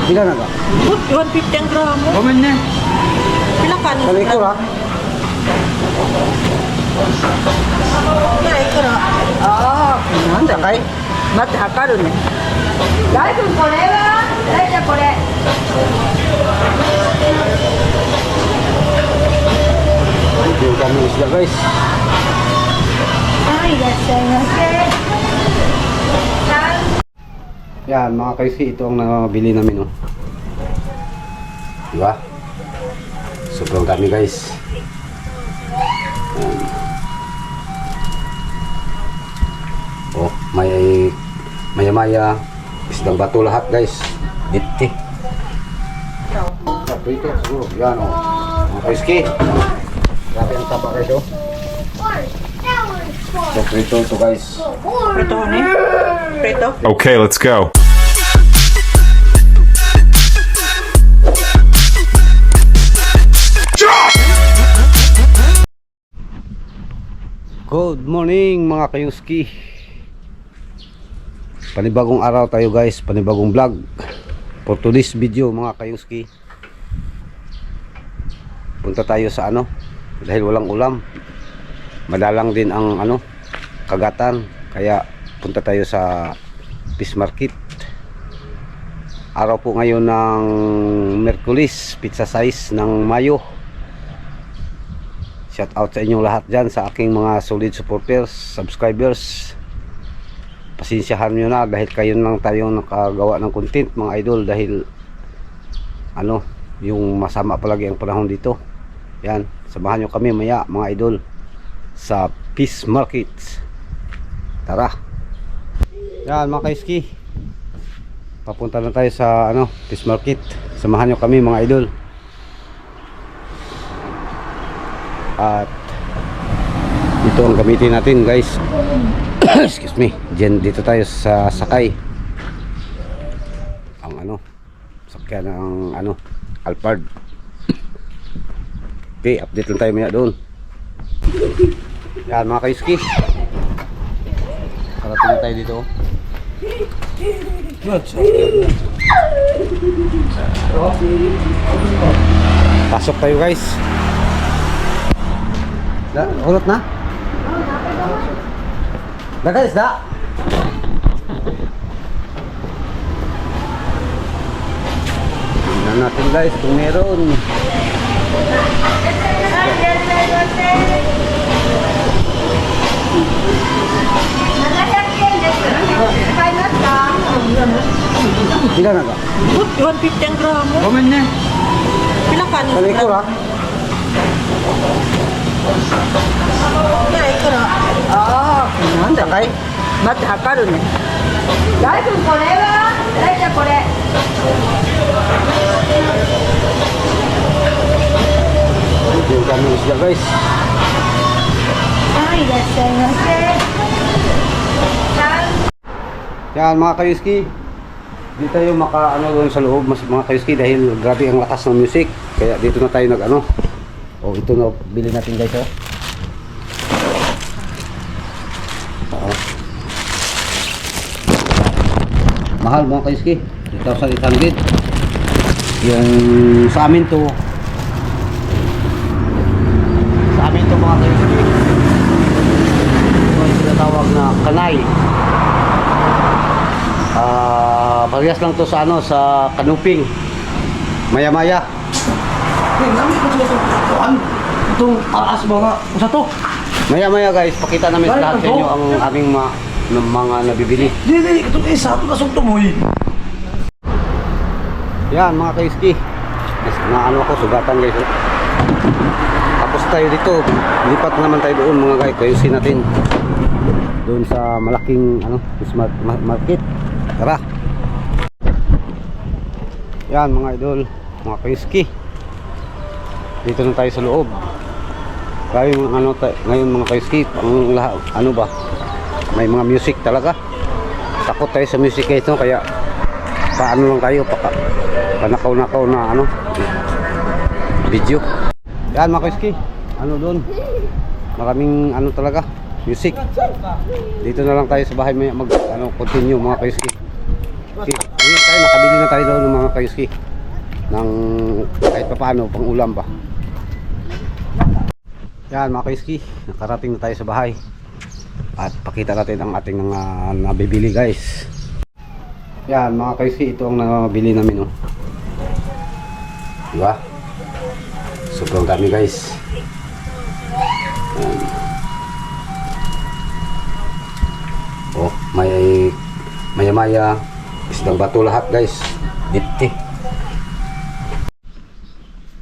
Pila na ka? 150 ang gramo. Kumin na. Pila ka na? Kali ko ra. Pila ko ra. Ah, Handa kay. mate hakaru ne. 大君これは大ちゃんこれ Yung kami isla guys. はいいらっしゃいませ Yan mga kaisi, ito ang nabili namin oh. Diba? Sobrang dami guys. Yan. Oh, may maya-maya isdang bato lahat guys. Diti. Sabi ito siguro. Yan oh. Mga kaisi. Grabe ang taba guys oh. So prito ito guys. Prito ni. Prito. Okay, let's go. Good morning mga kayuski. Panibagong araw tayo guys, panibagong vlog for today's video mga kayuski. Punta tayo sa dahil walang ulam, madalang din ang kagatan, kaya punta tayo sa fish market. Araw po ngayon ng Merkulis, pizza size ng Mayo. Shout out sa inyong lahat dyan, sa aking mga solid supporters, subscribers. Pasensyahan nyo na dahil kayo lang tayo nakagawa ng content mga idol, dahil yung masama palagi ang panahon dito. Yan, samahan nyo kami maya mga idol sa fish market. Tara. Yan mga kaiski, papunta na tayo sa fish market. Samahan nyo kami mga idol. At ito ang gamitin natin guys. Excuse me. Diyan dito tayo sa sakay. Ang sakyan ng Alphard. Okay, update lang tayo maya doon. Yan mga kaiski. Karating na tayo dito. Pasok tayo guys. Hulot na? Daga isda? Tingnan natin guys kung meron. Pila na ka? 150 ang gramo. Kumin na. Pila ka na? Kali ko ra. Pila ko ra. Ah, Handa kay. mate hakaru ne. 大君これは大ちゃんこれ Yung kami isda guys. はいいらっしゃいませ Yan mga kayuski, di tayo doon sa loob mga kayuski, dahil grabe ang lakas ng music. Kaya dito na tayo oh, ito na bili natin guys oh. Mahal mga kayuski, 3,800. Yung sa amin to mga kayuski, ito yung tinatawag na kanay. Parehas lang to sa sa kanuping. Maya-maya. Itong taas mga usa to. Maya-maya guys, pakita namin sa lahat sa inyo ang aming mga nabibili. Dili, itong isa to nasong tumoy. Yan mga kaiski. Ako, sugatan guys. Tapos tayo dito, lipat naman tayo doon mga guys. Kayusin natin doon sa malaking smart market. Tara. Yan mga idol, mga kaiski. Dito na tayo sa loob. Ngayon mga kaiski, ang lahat, may mga music talaga. Takot tayo sa music ito, kaya paano lang tayo, panakaw-nakaw na video. Yan mga kaiski, doon, maraming talaga music. Dito na lang tayo sa bahay, may continue mga kaiski. Okay, ayun tayo, nakabili na tayo doon ng mga mga kayuski ng kahit pa paano pang ulam ba. Yan mga kayuski, nakarating na tayo sa bahay at pakita natin ang ating mga nabibili guys. Yan mga kayuski, ito ang nabili namin oh. Diba? Sobrang dami guys. Yan. Oh, may maya-maya isdang bato lahat guys. Dipti.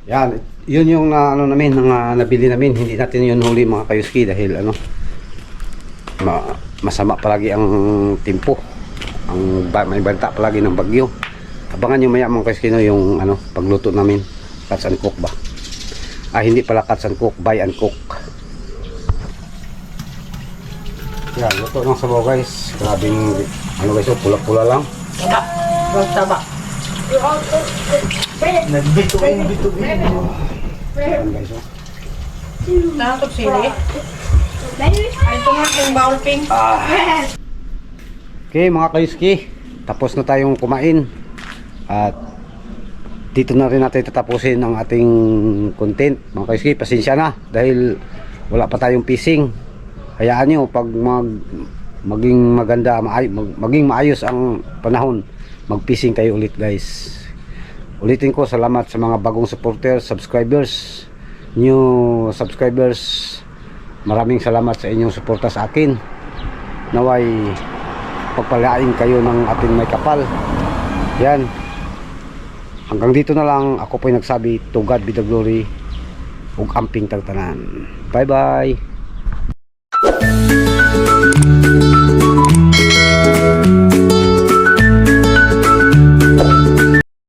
Yan, yun yung ano namin, nabili namin. Hindi natin yun huli mga kayuski dahil ano, masama palagi ang tempo. May banta palagi ng bagyo. Abangan nyo maya mga kayuski no, yung ano, pagluto namin. Cuts and cook ba? Hindi pala cuts and cook, buy and cook. Yan, luto ng sabaw guys. Grabing ano guys, oh, pula-pula lang. Taba. Huwag taba. Nagbito. Yan guys, oh. Nakatog sili. Ay, ito nga yung bowl pink. Okay mga kayuski, tapos na tayong kumain at dito na rin natin tatapusin ang ating content mga kayuski. Pasensya na dahil wala pa tayong fishing. Hayaan nyo pag maging maganda, maging maayos ang panahon, mag-fishing tayo ulit guys. Ulitin ko, salamat sa mga bagong supporters, subscribers, new subscribers. Maraming salamat sa inyong suporta sa akin. Naway pagpalain kayo ng ating may kapal. Yan. Hanggang dito na lang. Ako po'y nagsabi, to God be the glory ug amping tagtanan. Bye bye.